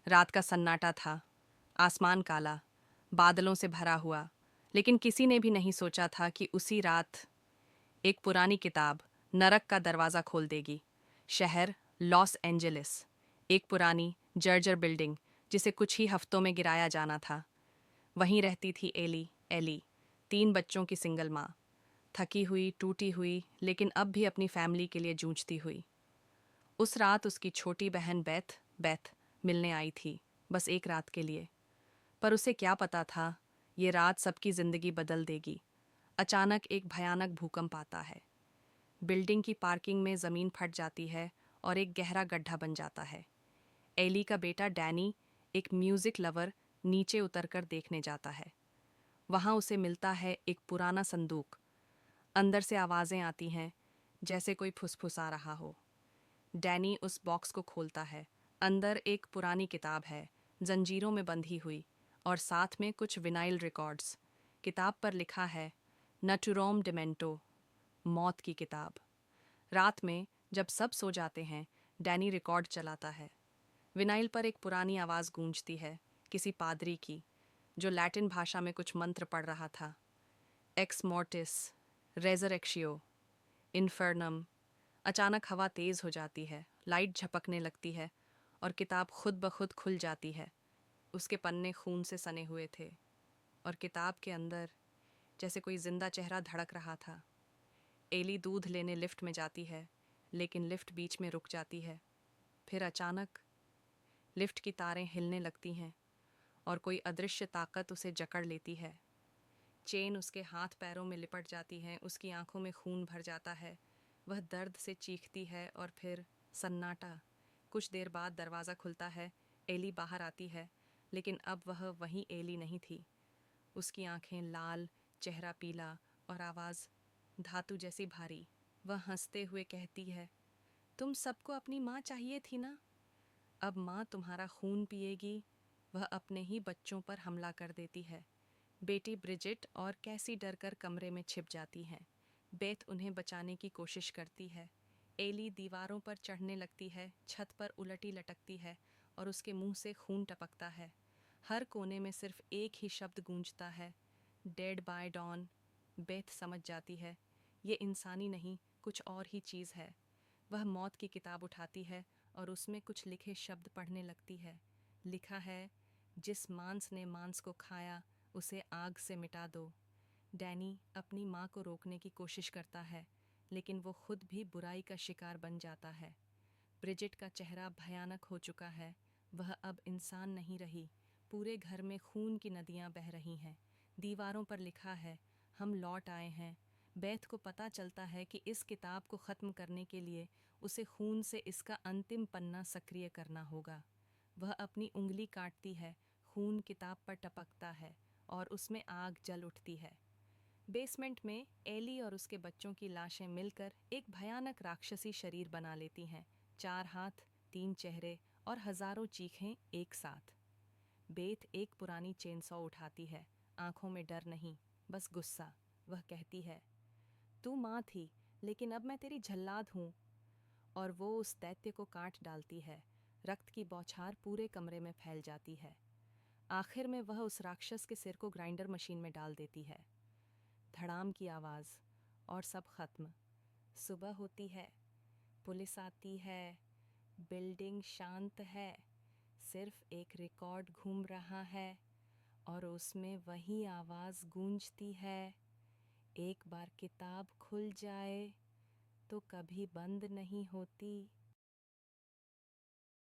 रात का सन्नाटा था, आसमान काला, बादलों से भरा हुआ, लेकिन किसी ने भी नहीं सोचा था कि उसी रात एक पुरानी किताब नरक का दरवाज़ा खोल देगी। शहर लॉस एंजेलिस, एक पुरानी जर्जर बिल्डिंग जिसे कुछ ही हफ्तों में गिराया जाना था। वहीं रहती थी एली, 3 बच्चों की सिंगल माँ, थकी हुई, टूटी हुई, लेकिन अब भी अपनी फैमिली के लिए जूझती हुई। उस रात उसकी छोटी बहन बेथ मिलने आई थी, बस एक रात के लिए। पर उसे क्या पता था, ये रात सबकी जिंदगी बदल देगी। अचानक एक भयानक भूकंप आता है। बिल्डिंग की पार्किंग में जमीन फट जाती है और एक गहरा गड्ढा बन जाता है। एली का बेटा डैनी, एक म्यूजिक लवर, नीचे उतरकर देखने जाता है। वहां उसे मिलता है एक पुराना संदूक। अंदर से आवाजें आती हैं, जैसे कोई फुसफुसा रहा हो। डैनी उस बॉक्स को खोलता है। अंदर एक पुरानी किताब है, जंजीरों में बंधी हुई, और साथ में कुछ विनाइल रिकॉर्ड्स। किताब पर लिखा है नटुरोम डिमेंटो, मौत की किताब। रात में जब सब सो जाते हैं, डैनी रिकॉर्ड चलाता है। विनाइल पर एक पुरानी आवाज़ गूंजती है, किसी पादरी की, जो लैटिन भाषा में कुछ मंत्र पढ़ रहा था। एक्स मोर्टिस, रेजरेक्शियो, इन्फर्नम। अचानक हवा तेज हो जाती है, लाइट झपकने लगती है, और किताब खुद ब खुद खुल जाती है। उसके पन्ने खून से सने हुए थे, और किताब के अंदर जैसे कोई जिंदा चेहरा धड़क रहा था। एली दूध लेने लिफ्ट में जाती है, लेकिन लिफ्ट बीच में रुक जाती है। फिर अचानक लिफ्ट की तारें हिलने लगती हैं, और कोई अदृश्य ताकत उसे जकड़ लेती है। चेन उसके हाथ पैरों में लिपट जाती है, उसकी आंखों में खून भर जाता है। वह दर्द से चीखती है, और फिर सन्नाटा। कुछ देर बाद दरवाज़ा खुलता है, एली बाहर आती है, लेकिन अब वह वही एली नहीं थी। उसकी आंखें लाल, चेहरा पीला, और आवाज़ धातु जैसी भारी। वह हंसते हुए कहती है, तुम सबको अपनी माँ चाहिए थी ना? अब माँ तुम्हारा खून पिएगी। वह अपने ही बच्चों पर हमला कर देती है। बेटी ब्रिजिट और कैसी डरकर कमरे में छिप जाती हैं। बेथ उन्हें बचाने की कोशिश करती है। एली दीवारों पर चढ़ने लगती है, छत पर उलटी लटकती है, और उसके मुंह से खून टपकता है। हर कोने में सिर्फ एक ही शब्द गूंजता है, डेड बाय डॉन। बेथ समझ जाती है, ये इंसानी नहीं, कुछ और ही चीज़ है। वह मौत की किताब उठाती है और उसमें कुछ लिखे शब्द पढ़ने लगती है। लिखा है, जिस मांस ने मांस को खाया उसे आग से मिटा दो। डैनी अपनी माँ को रोकने की कोशिश करता है, लेकिन वो खुद भी बुराई का शिकार बन जाता है। ब्रिजिट का चेहरा भयानक हो चुका है। वह अब इंसान नहीं रही। पूरे घर में खून की नदियाँ बह रही हैं। दीवारों पर लिखा है, हम लौट आए हैं। बेथ को पता चलता है कि इस किताब को ख़त्म करने के लिए उसे खून से इसका अंतिम पन्ना सक्रिय करना होगा। वह अपनी उंगली काटती है, खून किताब पर टपकता है, और उसमें आग जल उठती है। बेसमेंट में एली और उसके बच्चों की लाशें मिलकर एक भयानक राक्षसी शरीर बना लेती हैं। 4 हाथ, 3 चेहरे, और हजारों चीखें एक साथ। बेथ एक पुरानी चेनसॉ उठाती है, आंखों में डर नहीं, बस गुस्सा। वह कहती है, तू माँ थी, लेकिन अब मैं तेरी जल्लाद हूँ। और वो उस दैत्य को काट डालती है। रक्त की बौछार पूरे कमरे में फैल जाती है। आखिर में वह उस राक्षस के सिर को ग्राइंडर मशीन में डाल देती है। धड़ाम की आवाज़, और सब खत्म। सुबह होती है, पुलिस आती है, बिल्डिंग शांत है, सिर्फ एक रिकॉर्ड घूम रहा है, और उसमें वही आवाज़ गूंजती है, एक बार किताब खुल जाए तो कभी बंद नहीं होती।